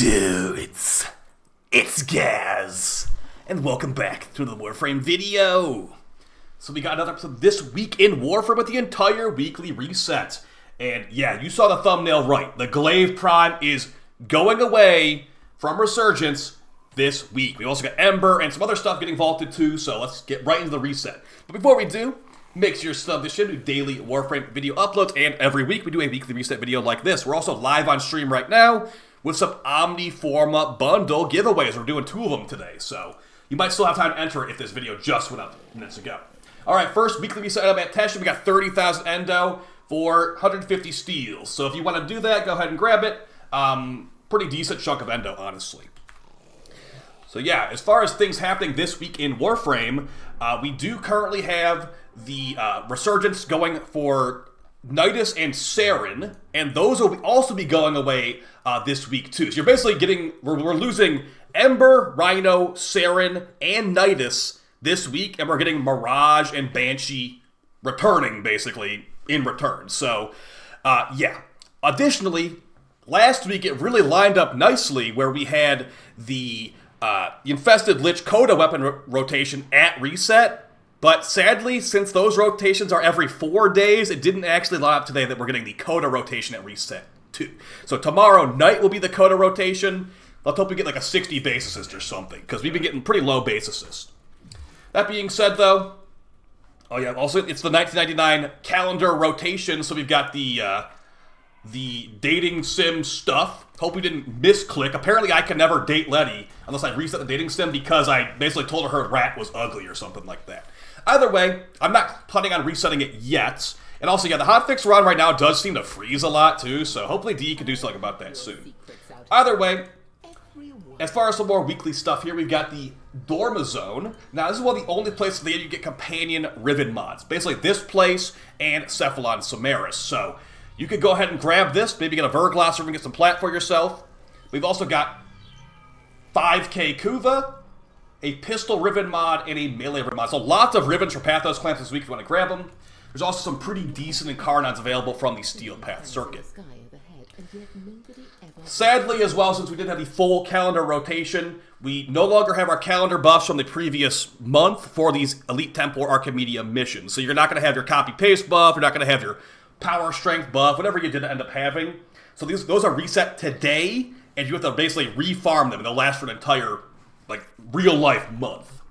Dudes, it's Gaz, and welcome back to the Warframe video. So we got another episode this week in Warframe with the entire weekly reset. And yeah, you saw the thumbnail right. The glaive prime is going away from Resurgence this week. We also got Ember and some other stuff getting vaulted too, so let's get right into the reset. But before we do, make sure you're subbed to this channel, do daily Warframe video uploads, and every week we do a weekly reset video like this. We're also live on stream right now with some Omniforma bundle giveaways. We're doing 2 of them today, so you might still have time to enter if this video just went up minutes ago. Alright, first weekly reset item at Teshin, we got 30,000 endo for 150 steals. So if you want to do that, go ahead and grab it. Pretty decent chunk of endo, honestly. So yeah, as far as things happening this week in Warframe, we do currently have the Resurgence going for Nidus and Saren, and those will also be going away this week too. So you're basically getting, we're losing Ember, Rhino, Saren, and Nidus this week, and we're getting Mirage and Banshee returning, basically, in return. So, yeah. Additionally, last week it really lined up nicely where we had the Infested Lich Coda weapon rotation at reset. But sadly, since those rotations are every 4 days, it didn't actually line up today that we're getting the Coda rotation at reset too. So tomorrow night will be the Coda rotation. Let's hope we get like a 60 base assist or something, because we've been getting pretty low base assist. That being said though, oh yeah, also it's the 1999 calendar rotation, so we've got the dating sim stuff. Hope we didn't misclick. Apparently I can never date Letty unless I reset the dating sim because I basically told her rat was ugly or something like that. Either way, I'm not planning on resetting it yet. And also, yeah, the hotfix we're on right now does seem to freeze a lot too, so hopefully D can do something about that soon. Either way, as far as some more weekly stuff here, we've got the Dormizone. Now, this is one of the only places that you get companion Riven mods. Basically, this place and Cephalon Samaris. So, you could go ahead and grab this, maybe get a Verglass or even get some plat for yourself. We've also got 5k Kuva, a pistol Riven mod, and a melee Riven mod. So lots of Rivens for Pathos clamps this week if you want to grab them. There's also some pretty decent Incarnons available from the Steel Path circuit. Sadly as well, since we didn't have the full calendar rotation, we no longer have our calendar buffs from the previous month for these Elite Temporal Archimedea missions. So you're not going to have your copy-paste buff, you're not going to have your power strength buff, whatever you did end up having. So those are reset today, and you have to basically refarm them, and they'll last for an entire like real-life month.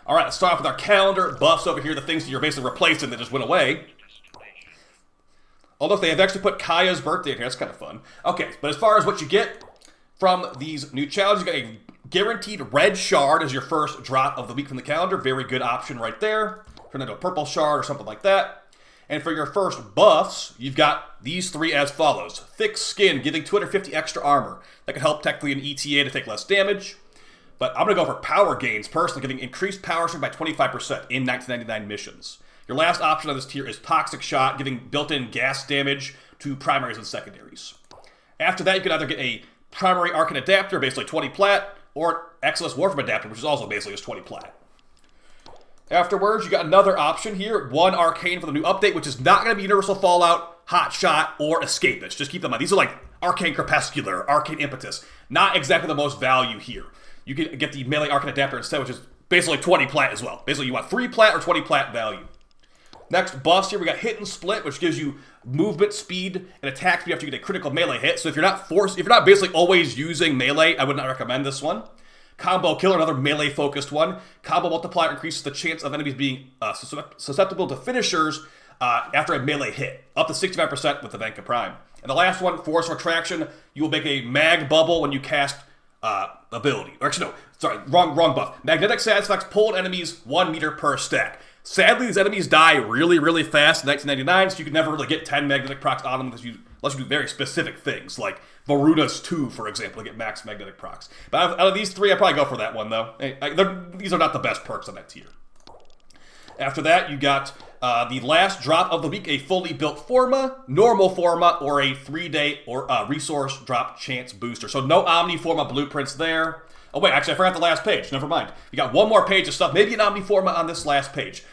Alright, let's start off with our calendar buffs over here, the things that you're basically replacing that just went away. Although they have actually put Kaya's birthday in here, that's kind of fun. Okay, but as far as what you get from these new challenges, you got a guaranteed red shard as your first drop of the week from the calendar. Very good option right there. Turn into a purple shard or something like that. And for your first buffs, you've got these 3 as follows. Thick Skin, giving 250 extra armor. That can help technically an ETA to take less damage. But I'm going to go for power gains, personally, getting increased power strength by 25% in 1999 missions. Your last option on this tier is Toxic Shot, giving built-in gas damage to primaries and secondaries. After that, you can either get a primary Archon adapter, basically 20 plat, or Exilus Warframe adapter, which is also basically just 20 plat. Afterwards, you got another option here, 1 Arcane for the new update, which is not going to be Universal Fallout, Hot Shot, or Escapist. Just keep them in mind. These are like Arcane Crepuscular, Arcane Impetus. Not exactly the most value here. You can get the melee Archon adapter instead, which is basically 20 plat as well. Basically, you want 3 plat or 20 plat value. Next buffs here, we got Hit and Split, which gives you movement speed and attack speed after you get a critical melee hit. So if you're not basically always using melee, I would not recommend this one. Combo Killer, another melee-focused one. Combo Multiplier increases the chance of enemies being susceptible to finishers after a melee hit, up to 65% with the Vanka Prime. And the last one, Force Retraction, you will make a mag bubble when you cast ability. Or actually, no, sorry, wrong buff. Magnetic Status effects pulled enemies 1 meter per stack. Sadly, these enemies die really, really fast in 1999, so you can never really get 10 magnetic procs on them unless you do very specific things, like Varuna's 2, for example, to get max magnetic procs. But out of these 3, I'd probably go for that one, though. These are not the best perks on that tier. After that, you got the last drop of the week, a fully built Forma, normal Forma, or a 3-day or resource drop chance booster. So no Omniforma blueprints there. Oh wait, actually I forgot the last page, never mind. You got one more page of stuff, maybe an Omniforma on this last page.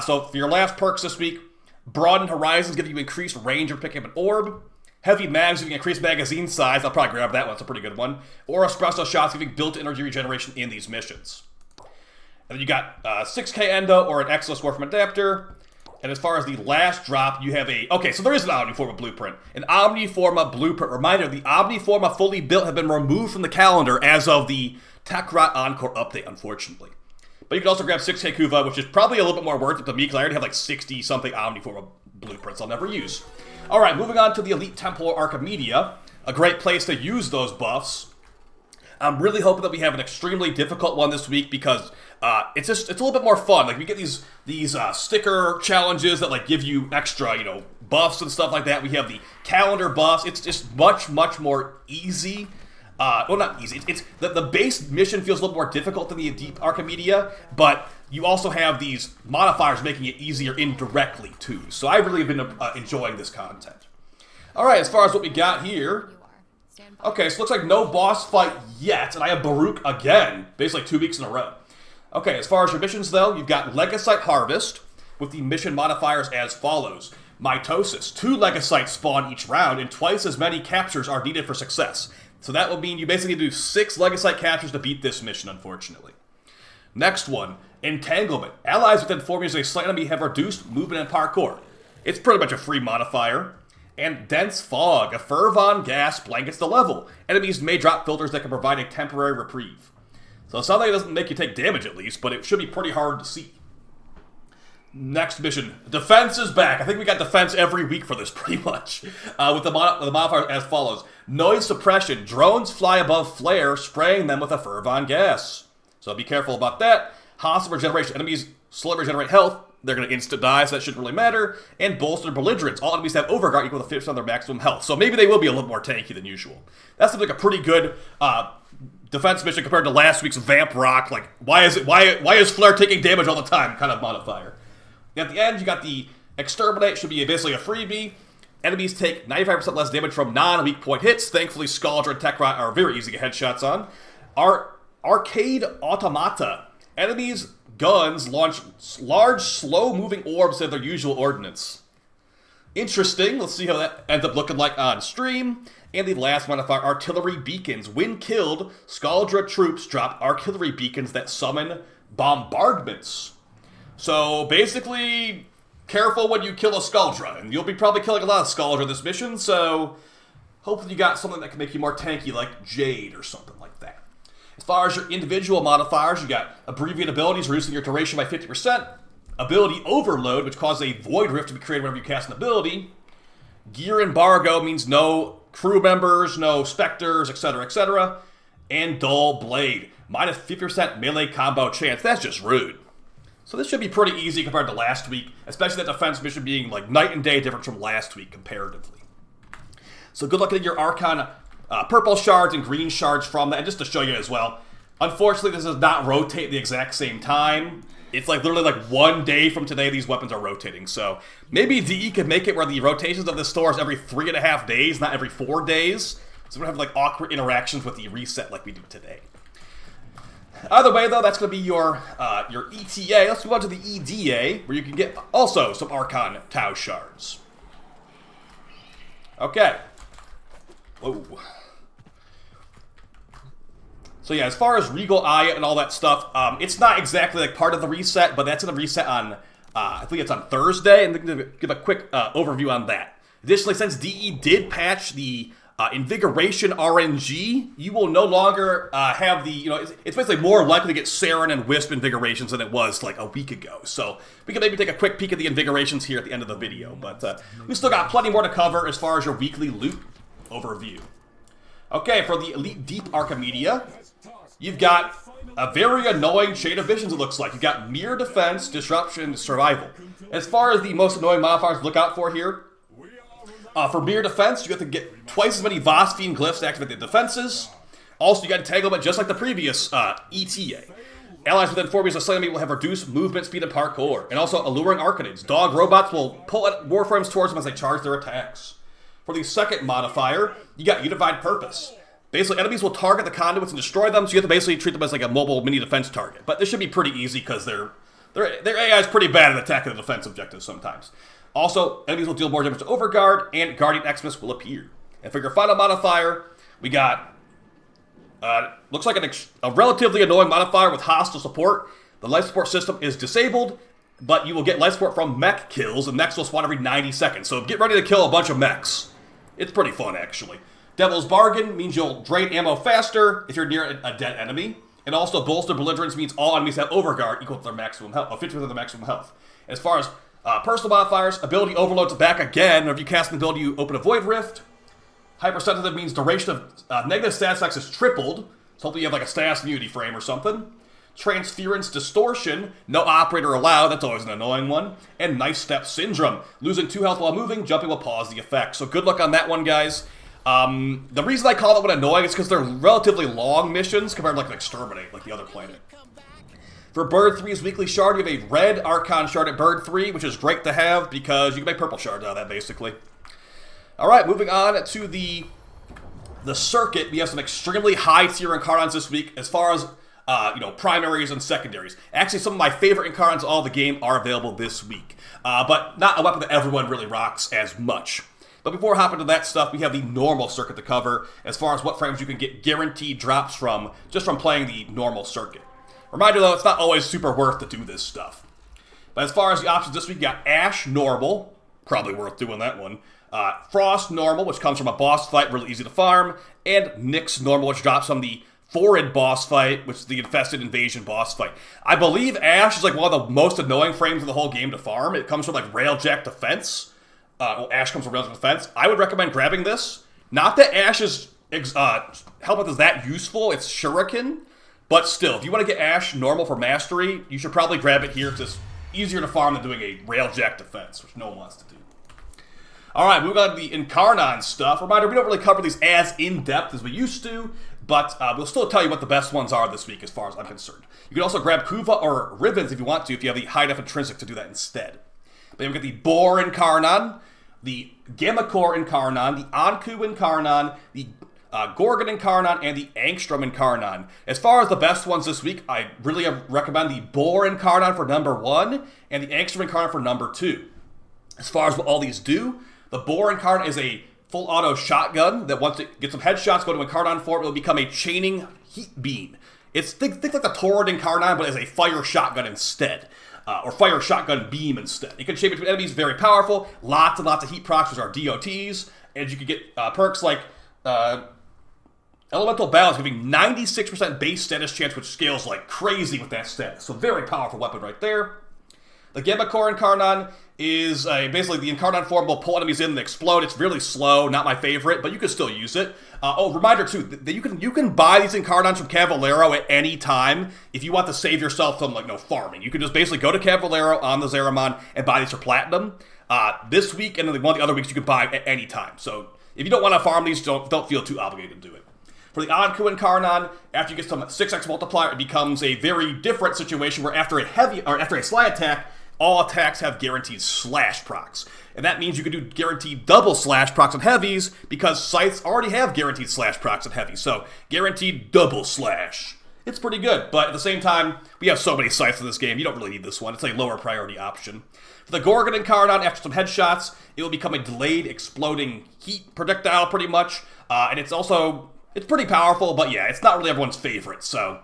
So for your last perks this week, Broadened Horizons give you increased range of picking up an orb. Heavy mags giving increased magazine size. I'll probably grab that one. It's a pretty good one. Or espresso shots giving built-in energy regeneration in these missions. And then you got 6K endo or an Exilus Warframe adapter. And as far as the last drop, you have a... Okay, so there is an Omniforma blueprint. An Omniforma blueprint. Reminder, the Omniforma fully built have been removed from the calendar as of the Tekrot Encore update, unfortunately. But you can also grab 6K Kuva, which is probably a little bit more worth it to me, because I already have like 60-something Omniforma blueprints I'll never use. Alright, moving on to the Elite Temporal Archimedea. A great place to use those buffs. I'm really hoping that we have an extremely difficult one this week because it's a little bit more fun. Like we get these sticker challenges that like give you extra, you know, buffs and stuff like that. We have the calendar buffs. It's just much more easy. Well, not easy. It's the base mission feels a little more difficult than the Deep Archimedea, but you also have these modifiers making it easier indirectly too. So I really have been enjoying this content. All right, as far as what we got here. Okay, so it looks like no boss fight yet, and I have Baruch again, basically 2 weeks in a row. Okay, as far as your missions, though, you've got Legasite Harvest, with the mission modifiers as follows. Mitosis. 2 Legasites spawn each round, and twice as many captures are needed for success. So that will mean you basically need to do 6 Legasite captures to beat this mission, unfortunately. Next one, Entanglement. Allies within 4 meters of a slight enemy have reduced movement and parkour. It's pretty much a free modifier. And Dense Fog, a Fervon gas blankets the level. Enemies may drop filters that can provide a temporary reprieve. So it sounds like it doesn't make you take damage at least, but it should be pretty hard to see. Next mission, Defense is back. I think we got Defense every week for this pretty much. With the modifier as follows. Noise Suppression, drones fly above flare, spraying them with a Fervon gas. So be careful about that. Hostile Regeneration, enemies slowly regenerate health. They're going to insta-die, so that shouldn't really matter. And Bolstered Belligerence. All enemies have Overguard equal to 50% of their maximum health. So maybe they will be a little more tanky than usual. That seems like a pretty good defense mission compared to last week's Vamp Rock. Like, why is Flare taking damage all the time kind of modifier. At the end, you got the Exterminate. Should be basically a freebie. Enemies take 95% less damage from non-weak point hits. Thankfully, Scaldra and Tekrot are very easy to get headshots on. Arcade Automata. Enemies' guns launch large, slow-moving orbs of their usual ordnance. Interesting. Let's see how that ends up looking like on stream. And the last modifier, Artillery Beacons. When killed, Scaldra troops drop artillery beacons that summon bombardments. So, basically, careful when you kill a Scaldra. And you'll be probably killing a lot of Scaldra this mission, so hopefully you got something that can make you more tanky, like Jade or something like that. As far as your individual modifiers, you got Abbreviate Abilities, reducing your duration by 50%. Ability Overload, which causes a Void Rift to be created whenever you cast an ability. Gear Embargo means no crew members, no Spectres, etc., etc. And Dull Blade, minus 50% melee combo chance. That's just rude. So this should be pretty easy compared to last week, especially that defense mission being like night and day different from last week comparatively. So good luck getting your Archon purple shards and green shards from that. And just to show you as well, unfortunately this does not rotate the exact same time. It's like literally like 1 day from today these weapons are rotating. So maybe DE could make it where the rotations of the store is every 3.5 days, not every 4 days. So we don't have like awkward interactions with the reset like we do today. Either way though, that's going to be your ETA. Let's move on to the EDA, where you can get also some Archon Tau shards. Okay. Whoa. So yeah, as far as Regal Eye and all that stuff, it's not exactly like part of the reset, but that's going to reset on, I think it's on Thursday, and I'm going to give a quick overview on that. Additionally, since DE did patch the Invigoration RNG, you will no longer have the, it's basically more likely to get Saren and Wisp Invigorations than it was like a week ago. So we can maybe take a quick peek at the Invigorations here at the end of the video, but we still got plenty more to cover as far as your weekly loot overview. Okay, for the Elite Deep Archimedea, you've got a very annoying Shade of Visions, it looks like. You've got Mirror Defense, Disruption, Survival. As far as the most annoying modifiers to look out for here, for Mirror Defense, you have to get twice as many Vosphine Glyphs to activate the defenses. Also, you got Entanglement just like the previous ETA. Allies within 4 meters of Slam will have reduced movement speed and parkour. And also Alluring Arcanids. Dog robots will pull Warframes towards them as they charge their attacks. For the second modifier, you got Unified Purpose. Basically, enemies will target the conduits and destroy them, so you have to basically treat them as like a mobile mini defense target. But this should be pretty easy because their AI is pretty bad at attacking the defense objectives sometimes. Also, enemies will deal more damage to Overguard, and Guardian Xmas will appear. And for your final modifier, we got, looks like a relatively annoying modifier with hostile support. The life support system is disabled, but you will get life support from mech kills, and mechs will spawn every 90 seconds. So get ready to kill a bunch of mechs. It's pretty fun, actually. Devil's Bargain means you'll drain ammo faster if you're near a dead enemy. And also, Bolster Belligerence means all enemies have Overguard equal to their maximum health, 50% of their maximum health. As far as personal modifiers, Ability Overload's back again. Or if you cast an ability, you open a Void Rift. Hypersensitive means duration of negative status effects is tripled. So hopefully you have like a status immunity frame or something. Transference Distortion, no operator allowed, that's always an annoying one. And Knife Step Syndrome, losing 2 health while moving, jumping will pause the effect. So good luck on that one, guys. The reason I call that one annoying is because they're relatively long missions compared to like an Exterminate, like the other planet. For Bird 3's Weekly Shard, you have a red Archon Shard at Bird 3, which is great to have because you can make purple shards out of that, basically. Alright, moving on to the circuit. We have some extremely high-tier Incarnons this week as far as, primaries and secondaries. Actually, some of my favorite Incarnons of all the game are available this week. But not a weapon that everyone really rocks as much. But before hopping to that stuff, we have the normal circuit to cover as far as what frames you can get guaranteed drops from, just from playing the normal circuit. Reminder though, it's not always super worth to do this stuff. But as far as the options this week, you got Ash Normal, probably worth doing that one. Frost Normal, which comes from a boss fight, really easy to farm. And Nyx Normal, which drops from the Forid boss fight, which is the Infested Invasion boss fight. I believe Ash is like one of the most annoying frames of the whole game to farm. It comes from like Railjack Defense. Ash comes from Railjack Defense. I would recommend grabbing this. Not that Ash's helmet is that useful, it's Shuriken. But still, if you want to get Ash Normal for Mastery, you should probably grab it here because it's easier to farm than doing a Railjack Defense, which no one wants to do. Alright, moving on to the Incarnon stuff. Reminder, we don't really cover these as in-depth as we used to, but we'll still tell you what the best ones are this week as far as I'm concerned. You can also grab Kuva or Ribbons if you want to, if you have the high-def intrinsic to do that instead. Then we get the Boar Incarnon, the Gamma Core Incarnon, the Anku Incarnon, the Gorgon Incarnon, and the Angstrom Incarnon. As far as the best ones this week, I really recommend the Boar Incarnon for number 1, and the Angstrom Incarnon for number 2. As far as what all these do, the Boar Incarnon is a full auto shotgun that once it gets some headshots, go to Incarnon form, it will become a chaining heat beam. It's think like the Torrid Incarnon, but as a fire shotgun instead. Or fire shotgun beam instead. You can chain between enemies, very powerful. Lots and lots of heat procs, which are DOTs. And you can get perks like Elemental Balance, giving 96% base status chance, which scales like crazy with that status. So very powerful weapon right there. The Gamma Core Incarnon is basically the Incarnon form will pull enemies in and explode. It's really slow, not my favorite, but you can still use it. Reminder too, that you can buy these Incarnons from Cavallero at any time if you want to save yourself from farming. You can just basically go to Cavallero on the Zeramon and buy these for platinum. This week and then one of the other weeks you can buy at any time. So if you don't want to farm these, don't feel too obligated to do it. For the Anku Incarnon, after you get some 6x multiplier, it becomes a very different situation where after a slide attack, all attacks have guaranteed slash procs. And that means you can do guaranteed double slash procs on heavies because scythes already have guaranteed slash procs on heavies. So guaranteed double slash. It's pretty good, but at the same time, we have so many scythes in this game, you don't really need this one. It's a lower priority option. For the Gorgon Incarnon, after some headshots, it will become a delayed exploding heat projectile pretty much. And it's pretty powerful, but yeah, it's not really everyone's favorite, so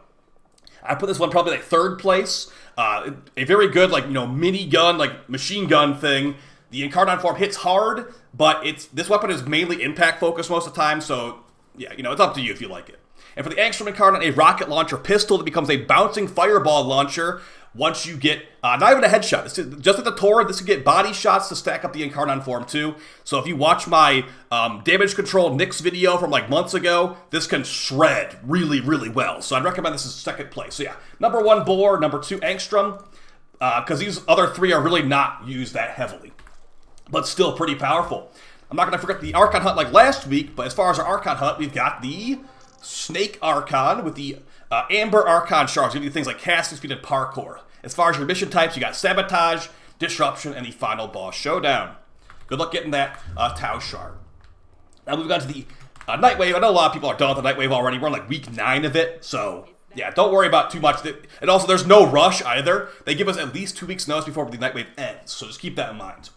I put this one probably third place. A very good, mini gun, machine gun thing. The Incarnon form hits hard, but this weapon is mainly impact focused most of the time, so yeah, it's up to you if you like it. And for the Angstrom Incarnon, a rocket launcher pistol that becomes a bouncing fireball launcher once you get, not even a headshot. Just like the Torrid, this can get body shots to stack up the Incarnon form too. So if you watch my damage control Nyx video from months ago, this can shred really, really well. So I'd recommend this as second place. So yeah, number 1 Boar, number 2 Angstrom, because these other 3 are really not used that heavily, but still pretty powerful. I'm not going to forget the Archon hunt like last week, but as far as our Archon hunt, we've got the Snake Archon with the Amber Archon shards, giving you things like casting speed and parkour. As far as your mission types, you got Sabotage, Disruption, and the final boss showdown. Good luck getting that Tau shard. Now moving on to the Nightwave. I know a lot of people are done with the Nightwave already. We're on week 9 of it, so yeah, don't worry about too much. And also, there's no rush either. They give us at least 2 weeks notice before the Nightwave ends, so just keep that in mind.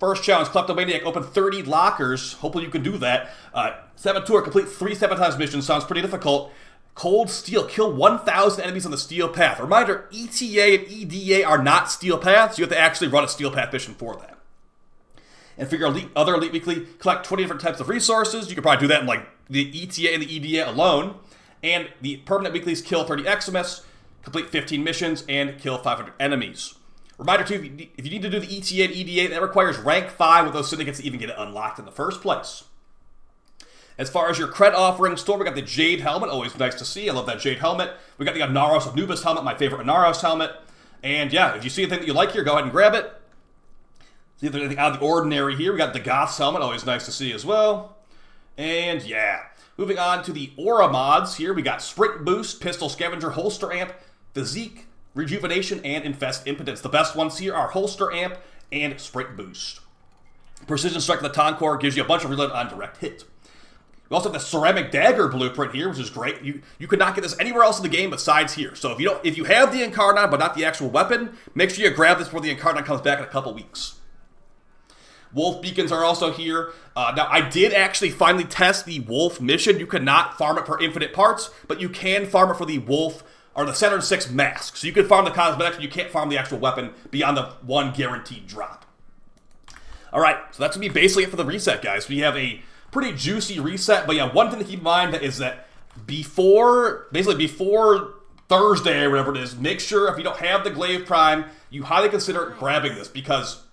First challenge, Kleptomaniac, open 30 lockers. Hopefully you can do that. Saboteur, complete 3 sabotage missions. Sounds pretty difficult. Cold Steel, kill 1,000 enemies on the Steel Path. Reminder, ETA and EDA are not Steel Paths. You have to actually run a Steel Path mission for that. And for your other Elite Weekly, collect 20 different types of resources. You could probably do that in like the ETA and the EDA alone. And the permanent weeklies, kill 30 Eximus, complete 15 missions, and kill 500 enemies. Reminder too, if you need to do the ETA and EDA, that requires rank 5 with those syndicates to even get it unlocked in the first place. As far as your cred offering store, we got the Jade helmet, always nice to see. I love that Jade helmet. We got the Anaros of Nubis helmet, my favorite Anaros helmet. And yeah, if you see anything that you like here, go ahead and grab it. See if there's anything out of the ordinary here. We got the Goth's helmet, always nice to see as well. And yeah, moving on to the Aura mods here. We got Sprint Boost, Pistol Scavenger, Holster Amp, Physique, Rejuvenation, and Infest Impotence. The best ones here are Holster Amp and Sprint Boost. Precision Strike of the Tonkor gives you a bunch of reload on direct hit. We also have the Ceramic Dagger blueprint here, which is great. You could not get this anywhere else in the game besides here. So if you have the Incarnon but not the actual weapon, make sure you grab this before the Incarnon comes back in a couple weeks. Wolf beacons are also here. Now, I did actually finally test the Wolf mission. You could not farm it for infinite parts, but you can farm it for the Wolf or the Saturn 6 mask. So you can farm the cosmetics, but you can't farm the actual weapon beyond the one guaranteed drop. All right, so that's going to be basically it for the reset, guys. We have a pretty juicy reset, but yeah, one thing to keep in mind is that before Thursday or whatever it is, make sure if you don't have the Glaive Prime, you highly consider grabbing this because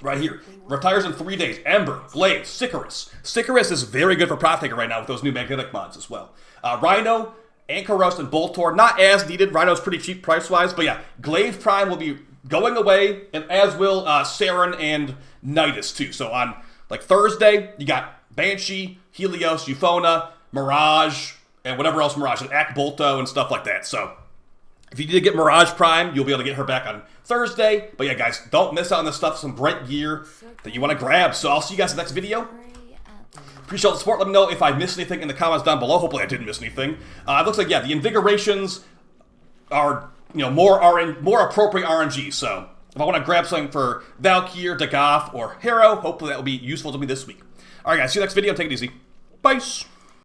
right here, retires in 3 days. Ember, Glaive, Sicarus. Sicarus is very good for Prop Taker right now with those new magnetic mods as well. Rhino, Ankaros, and Boltor, not as needed. Rhino's pretty cheap price-wise, but yeah, Glaive Prime will be going away, and as will Saren and Nidus too. So on like Thursday, you got Banshee, Helios, Euphona, Mirage, and whatever else Mirage, and Bolto and stuff like that. So if you need to get Mirage Prime, you'll be able to get her back on Thursday. But yeah, guys, don't miss out on this stuff. Some bright gear that you want to grab. So I'll see you guys in the next video. Appreciate all the support. Let me know if I missed anything in the comments down below. Hopefully I didn't miss anything. It looks like, yeah, the Invigorations are, more appropriate RNG. So if I want to grab something for Valkyr, Dagoth, or Harrow, hopefully that will be useful to me this week. All right, guys, see you next video. Take it easy. Bye.